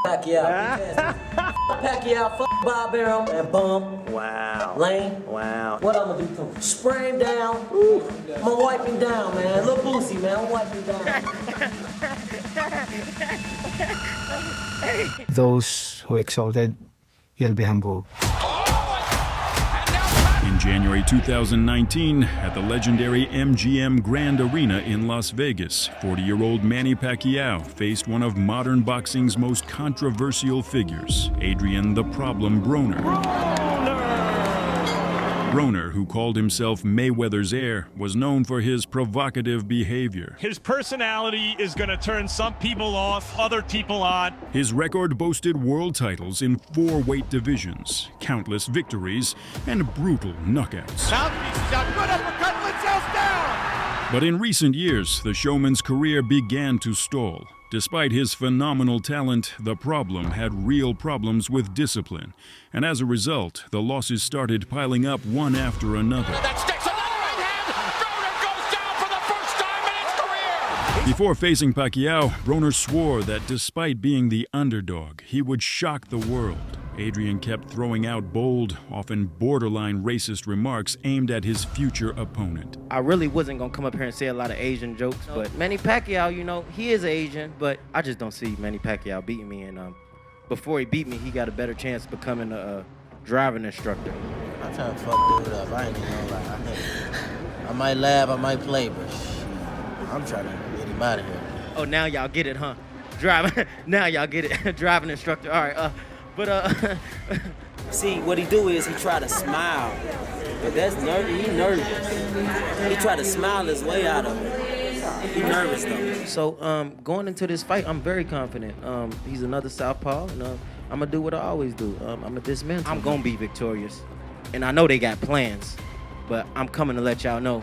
Pacquiao. Pacquiao, Bob Arum, and bum. Wow. Lane. Wow. What I'm gonna do to him? Spray him down. Ooh. I'm gonna wipe him down, man. Little Boosie, man. I'm gonna wipe him down. Those who exalted will be humbled. In January 2019, at the legendary MGM Grand Arena in Las Vegas, 40-year-old Manny Pacquiao faced one of modern boxing's most controversial figures, Adrien "The Problem" Broner. Broner, who called himself Mayweather's heir, was known for his provocative behavior. His personality is going to turn some people off, other people on. His record boasted world titles in 4 weight divisions, countless victories, and brutal knockouts. Good uppercut, Littell's down! But in recent years, the showman's career began to stall. Despite his phenomenal talent, the problem had real problems with discipline. And as a result, the losses started piling up one after another. That sticks another right hand! Broner goes down for the first time in his career! Before facing Pacquiao, Broner swore that despite being the underdog, he would shock the world. Adrien kept throwing out bold, often borderline racist remarks aimed at his future opponent. I really wasn't going to come up here and say a lot of Asian jokes, but Manny Pacquiao, you know, he is Asian, but I just don't see Manny Pacquiao beating me. And before he beat me, he got a better chance of becoming a driving instructor. I'm trying to fuck dude up. I ain't even gonna lie. I might laugh, I might play, but I'm trying to get him out of here. Oh, now y'all get it, huh? Driving. Now y'all get it. Driving instructor. All right. See, what he do is he try to smile, but that's nervous. He nervous. He try to smile his way out of it. He nervous though. So going into this fight, I'm very confident. He's another southpaw, and I'm gonna do what I always do. I'm gonna dismantle. I'm gonna be victorious, and I know they got plans, but I'm coming to let y'all know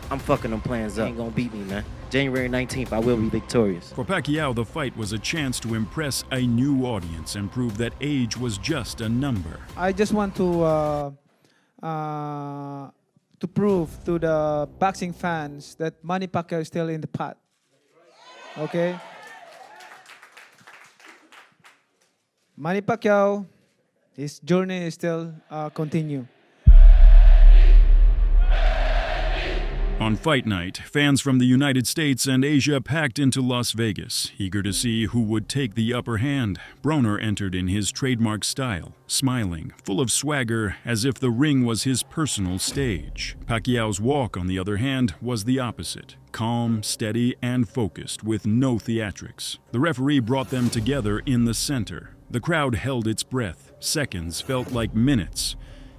I'm fucking them plans up. Ain't gonna beat me, man. January 19th, I will be victorious. For Pacquiao, the fight was a chance to impress a new audience and prove that age was just a number. I just want to prove to the boxing fans that Manny Pacquiao is still in the pot. Okay? Manny Pacquiao, his journey is still continue. On fight night, fans from the United States and Asia packed into Las Vegas, eager to see who would take the upper hand. Broner entered in his trademark style, smiling, full of swagger, as if the ring was his personal stage. Pacquiao's walk, on the other hand, was the opposite. Calm, steady, and focused, with no theatrics. The referee brought them together in the center. The crowd held its breath. Seconds felt like minutes.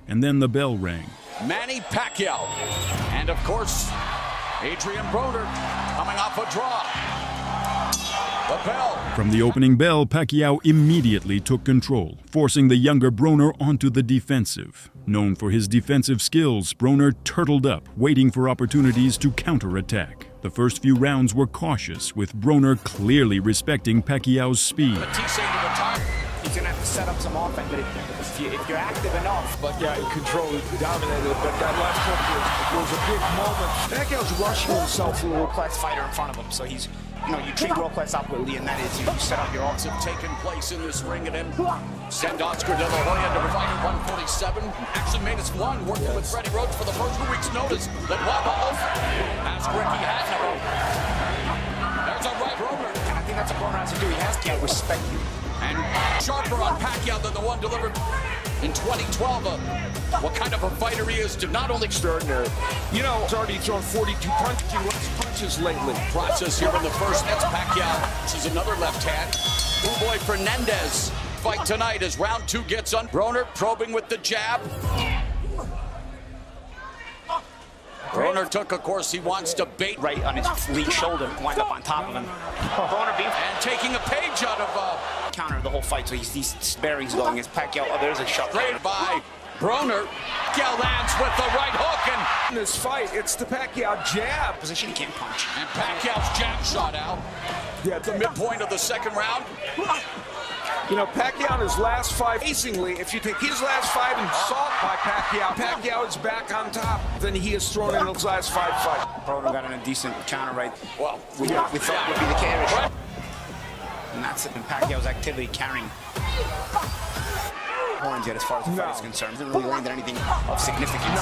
And then the bell rang. Manny Pacquiao. And of course, Adrien Broner coming off a draw. The bell. From the opening bell, Pacquiao immediately took control, forcing the younger Broner onto the defensive. Known for his defensive skills, Broner turtled up, waiting for opportunities to counterattack. The first few rounds were cautious, with Broner clearly respecting Pacquiao's speed. He's going to have to set up some offense, but if you're active enough. But yeah, he controlled, dominated, but that last hook was a big moment. Pacquiao's rushing himself. A world-class fighter in front of him, so he's, you treat world-class outwardly, and that is you set up your offense. Have taken place in this ring, and then send Oscar De La Hoya to fight at 147. Actually made us one, working with Freddie Roach for the first 2 weeks' notice. Then Wabba asked Ricky Hatton. There's a right Broner. And I think that's what Broner has to do. He has to respect you. And sharper on Pacquiao than the one delivered in 2012. What kind of a fighter he is to not only extraordinary. You know, he's already thrown 42 punches, less punches lately. Process here in the first. That's Pacquiao. She's another left hand. Oh boy, Fernandez. Fight tonight as round 2 gets on. Broner probing with the jab. Broner took, of course, he wants to bait. Right on his weak shoulder, wind up on top of him. Broner being and taking a page out of counter the whole fight, so he's sparings going against Pacquiao. Oh, there's a shot. Straight by Broner. Pacquiao lands with the right hook, and in this fight, it's the Pacquiao jab. Position he can't punch. And Pacquiao's jab shot out. Yeah, At the midpoint of the second round. You know, Pacquiao in his last 5, amazingly, if you take his last 5 and salt by Pacquiao is back on top than he has thrown in his last 5 fights. Broner got in a decent counter right. Well, we thought would be the case. And that's it. And Pacquiao's activity carrying horns yet as far as the fight is concerned. Hasn't really landed anything of significance.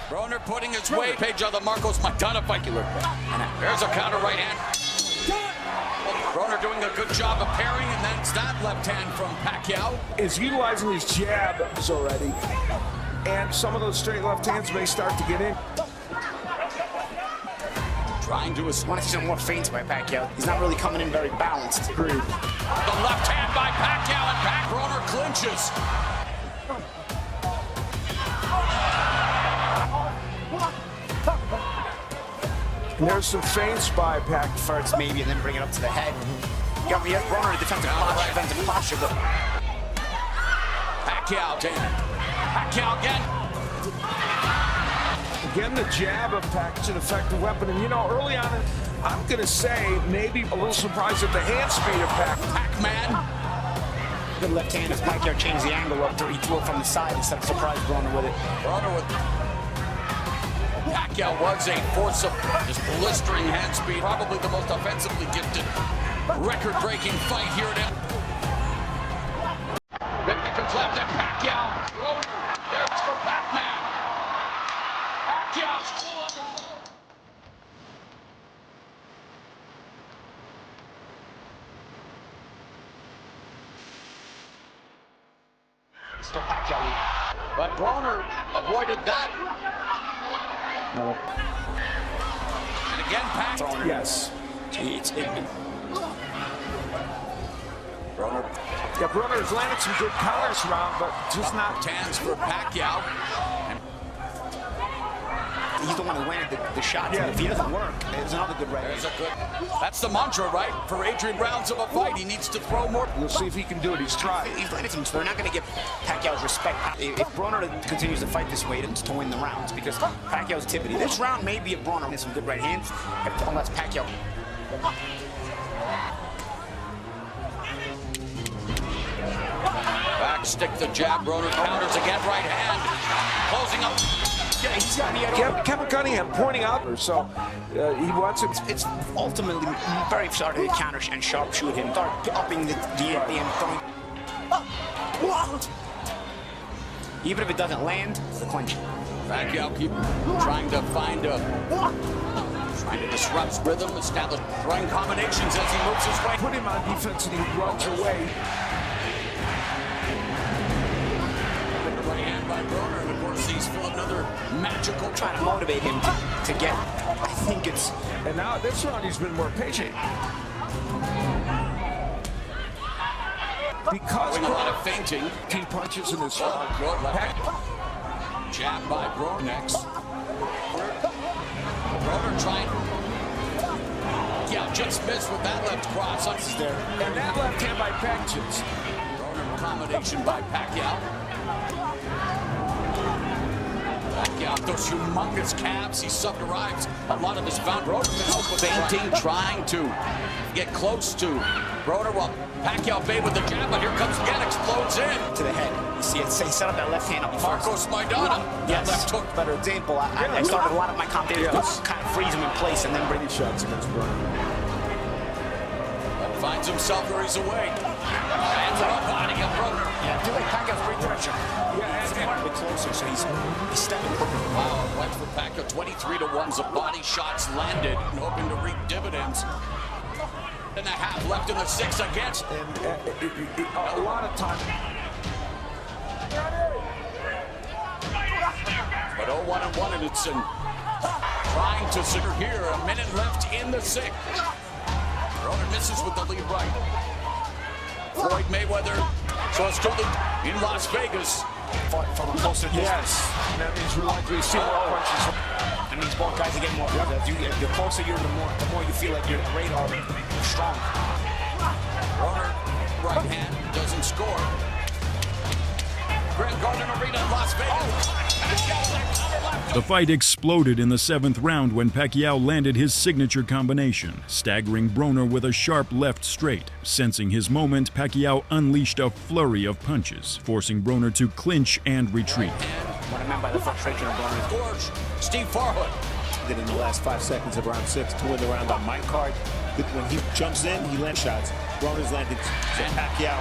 Broner putting his weight. Pedro the Marcos Maidana fight killer. There's a counter right hand. Broner doing a good job of parrying, and then it's that left hand from Pacquiao. Is utilizing his jabs already, and some of those straight left hands may start to get in. Trying to want to see some more feints by Pacquiao. He's not really coming in very balanced. Agreed. The left hand by Pacquiao, and Broner clinches. And there's some feints by Pac. First maybe, and then bring it up to the head. He has Broner in defensive posture, but Pacquiao again. Again, the jab of Pac is an effective weapon. And you know, early on, I'm going to say maybe a little surprised at the hand speed of Pac. Pacman. good left hand as Pacquiao changed the angle up there. He threw it from the side instead of surprise Broner with it. Broner with Pacquiao was a force of his blistering hand speed, probably the most offensively gifted, record-breaking fight here at 50 comes left at Pacquiao. There's for Pacman. Pacquiao. Still Pacquiao. But Broner avoided that. And again, Pacquiao. Yes. Broner. Yeah, Broner has landed some good counters around, but just not. Hands for Pacquiao. He's the one who landed the shot. Yeah. If he doesn't work, there's another good right hand. That's the mantra, right? For Adrien rounds of a fight, he needs to throw more. We'll see if he can do it. He's tried. He's landed some. They're not going to give Pacquiao's respect. If Broner continues to fight this way, it's to win the rounds because Pacquiao's tippity. This round may be a Broner with some good right hands, unless Pacquiao. Back stick the jab. Broner counters again, right hand. Closing up. Yeah, he's got the Kevin Cunningham pointing out, so he wants it. It's ultimately very hard to counter and sharpshoot him. Start upping the throwing. Even if it doesn't land, it's the clinch. Pacquiao keep trying to find trying to disrupt rhythm, establish throwing combinations as he moves his way. Put him on defense and he runs away. Right hand by Broner, and of course he's full of another magical Trying to motivate him to get. I think it's. And now this round he's been more patient. Because doing a lot of feinting. He punches in this round. Good left. Jab by Broner next. Broner trying. Yeah, just missed with that left cross. This is there. And that left hand by Pacquiao. Broner combination by Pacquiao. Pacquiao, those humongous calves, he subderives a lot of his found. Broner misses feinting, trying to get close to Broner. Well, Pacquiao bait with the jab, but here comes again, explodes in. To the head. You see it, he set up that left hand up. Marcos Maidana. Yes. Left hook. Better example. I started a lot of my commentators to kind of freeze him in place and then bring the shots against Broner. Finds himself where he's away. Hands are up, body of Broner. Yeah, I feel like Pacquiao's great pressure. Yeah, he's a bit closer, so he's stepping. Wow, right for Pacquiao. 23-1's the body shots landed, hoping to reap dividends. And a half left in the sixth against. And a lot of time. But 0-1-1, and it's trying to secure here. A minute left in the sixth. Broner misses with the lead right. Floyd Mayweather, so it's truly in Las Vegas. From a closer distance. Yes. And that means we're likely to see more punches. That means both guys are getting more. The closer you're, the more you feel like your radar is strong. Broner, right hand, doesn't score. Grand Garden Arena, Las Vegas. The fight exploded in the 7th round when Pacquiao landed his signature combination, staggering Broner with a sharp left straight. Sensing his moment, Pacquiao unleashed a flurry of punches, forcing Broner to clinch and retreat. What I meant by the frustration of Broner. Gorge, Steve Farhood. Did in the last 5 seconds of round 6 to win the round on my card. When he jumps in, he lands shots. Broner's landed. So Pacquiao.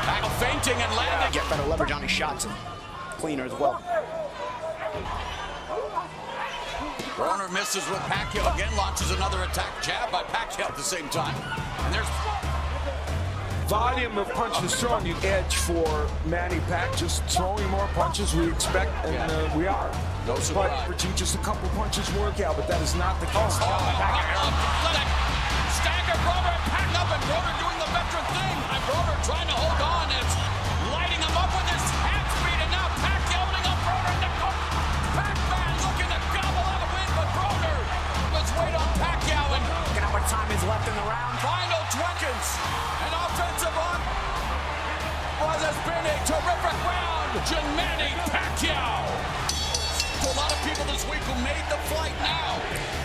Pacquiao feinting and landing. Get better leverage on his shots and cleaner as well. Broner misses with Pacquiao again, launches another attack jab by Pacquiao at the same time. And there's volume of punches thrown, you edge for Manny Pacquiao. Just throwing more punches we expect, and we are. No surprise. But just a couple punches work out, but that is not the case. Stagger Broner and Pack up, and Broner doing the veteran thing. And Broner trying to hold on. It's lighting him up with his hand speed, and now Pacquiao opening up Broner in the corner. Pacman looking to gobble out a win, but Broner was weight on Pacquiao. And look at how much time is left in the round. Final 20 seconds. An offensive on. Well, it's been a terrific round. Manny Pacquiao. To a lot of people this week who made the flight now.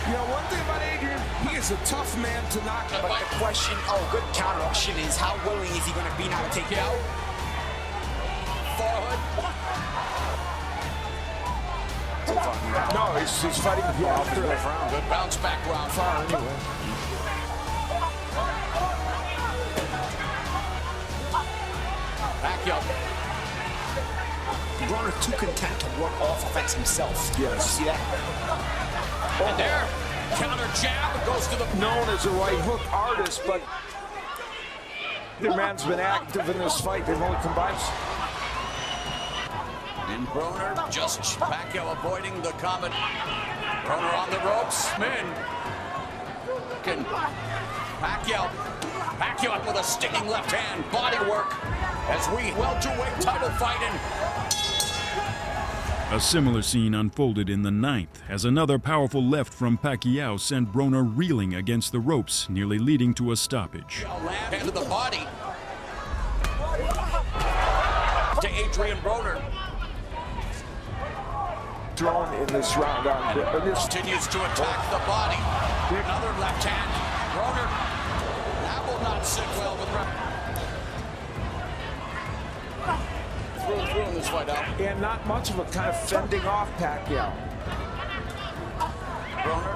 You know, one thing about Adrien, he is a tough man to knock. But the question, good counter option is how willing is he going to be now to take it out? Forward. No, he's fighting the round. Good bounce back round. Far anyway. Pacquiao. Broner too content to work off offense himself. Yes. See that? And there, counter jab goes to the... Known as a right hook artist, but the man's been active in this fight. They've only combined. And Broner, just Pacquiao avoiding the comment. Broner on the ropes. Min. Pacquiao up with a stinging left hand. Body work as we welterweight title fighting. A similar scene unfolded in the ninth as another powerful left from Pacquiao sent Broner reeling against the ropes, nearly leading to a stoppage. Hand to the body. To Adrien Broner. Thrown in this round. Continues to attack the body. Another left hand. Broner. That will not sit well with through in this fight out. And not much of a kind of fending off Pacquiao. Broner.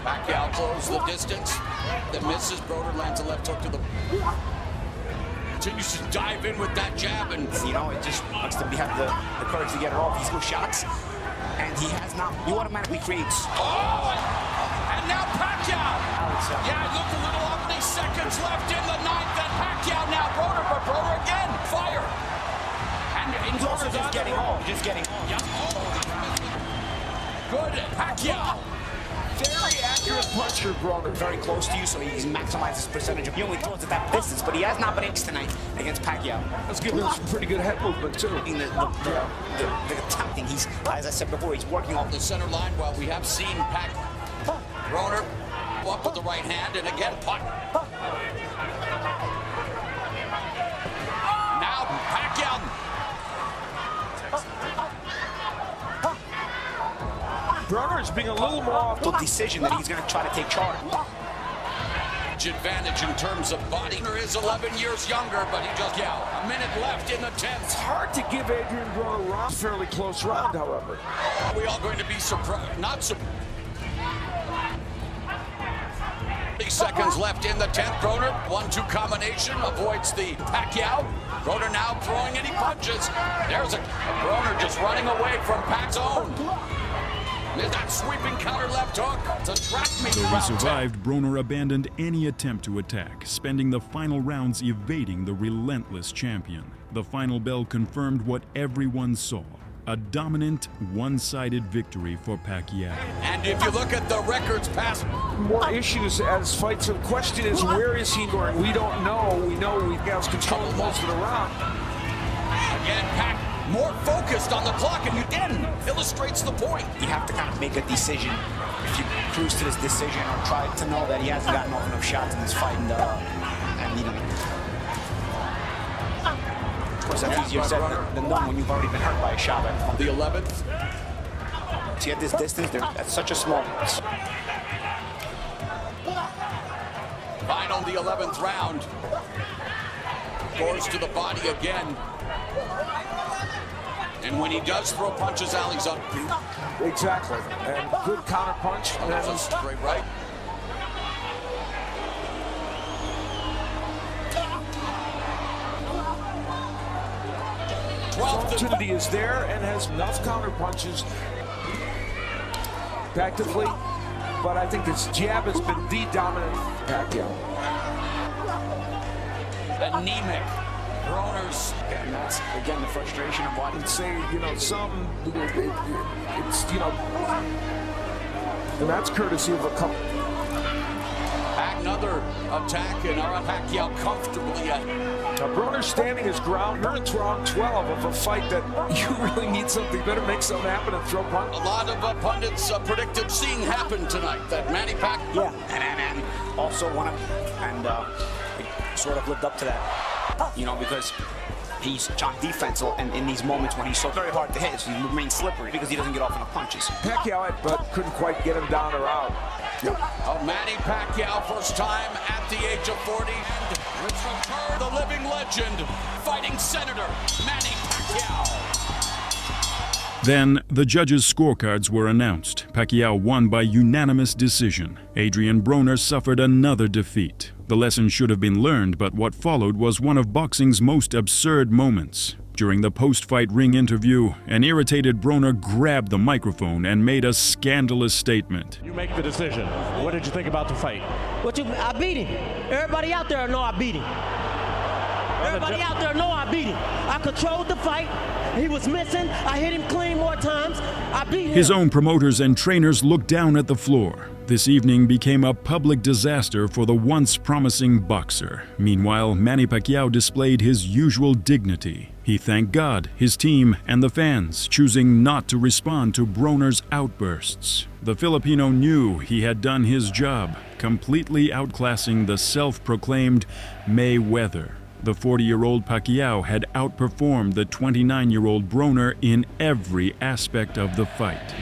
Pacquiao closed the distance. That misses. Broner lands a left hook to the... Continues to dive in with that jab, and you know, it just wants to have the courage to get it off. These good shots, and he has not. He automatically creates. Oh, and now Pacquiao. Yeah, it looked a little off. These seconds left in the ninth, and Pacquiao now Broner, but Broner again fire. And he's also just getting home. Just getting home. Yep. Good Pacquiao. Very accurate puncher, Broner. Very close to you, so he maximizes his percentage. He only throws at that distance, but he has not been ace tonight against Pacquiao. Let's give him some pretty good head movement, too. The attempting, he's, as I said before, he's working off the center line. While we have seen Broner up with the right hand, and again, punt. Now Pacquiao. Broner's being a little more off the decision that he's going to try to take charge. Advantage in terms of body. He is 11 years younger, but he just, a minute left in the 10th. It's hard to give Adrien Broner a round. Fairly close round, however. Are we all going to be surprised? Not surprised. 30 seconds left in the 10th. Broner, 1-2 combination, avoids the Pacquiao. Broner now throwing any punches. There's a Broner just running away from Pac's own. That sweeping counter left hook to trap me. Though he survived, Broner abandoned any attempt to attack, spending the final rounds evading the relentless champion. The final bell confirmed what everyone saw. A dominant, one-sided victory for Pacquiao. And if you look at the records past... More issues as fights. The question is, where is he going? We don't know. We know Pacquiao's controlled most of the round. Again, Pac more focused on the clock, and again illustrates the point. You have to kind of make a decision. If you cruise to this decision or try to know that he hasn't gotten off enough shots in this fight and need him. Of course, that's easier said than done when you've already been hurt by a shot. The 11th. See, at this distance, that's such a small... Final, the 11th round. Goes to the body again. And when he does throw punches, Ali's up. Exactly. And good counter punch. And then straight right. Opportunity is there and has enough counter punches effectively, but I think his jab has been the dominant Pacquiao. Anemic. Broner's, and that's again the frustration of watching. Say, you know, it's, you know, and that's courtesy of a couple. Another attack, and Pacquiao comfortably at. Now, Broner standing his ground. We're in round 12 of a fight that you really need something better, make something happen, and throw punch. A lot of pundits predicted seeing happen tonight that Manny Pacquiao. Yeah, and also wanted, and he sort of lived up to that, you know, because he's on defense, and in these moments when he's so very hard to hit, he remains slippery because he doesn't get off on the punches. Pacquiao, but couldn't quite get him down or out. Manny Pacquiao, first time at the age of 40. And let's return the living legend, fighting Senator Manny Pacquiao. Then, the judges' scorecards were announced. Pacquiao won by unanimous decision. Adrien Broner suffered another defeat. The lesson should have been learned, but what followed was one of boxing's most absurd moments. During the post-fight ring interview, an irritated Broner grabbed the microphone and made a scandalous statement. You make the decision. What did you think about the fight? I beat him. Everybody out there know I beat him. Everybody out there know I beat him. I controlled the fight. He was missing. I hit him clean more times. I beat him. His own promoters and trainers looked down at the floor. This evening became a public disaster for the once promising boxer. Meanwhile, Manny Pacquiao displayed his usual dignity. He thanked God, his team, and the fans, choosing not to respond to Broner's outbursts. The Filipino knew he had done his job, completely outclassing the self-proclaimed Mayweather. The 40-year-old Pacquiao had outperformed the 29-year-old Broner in every aspect of the fight.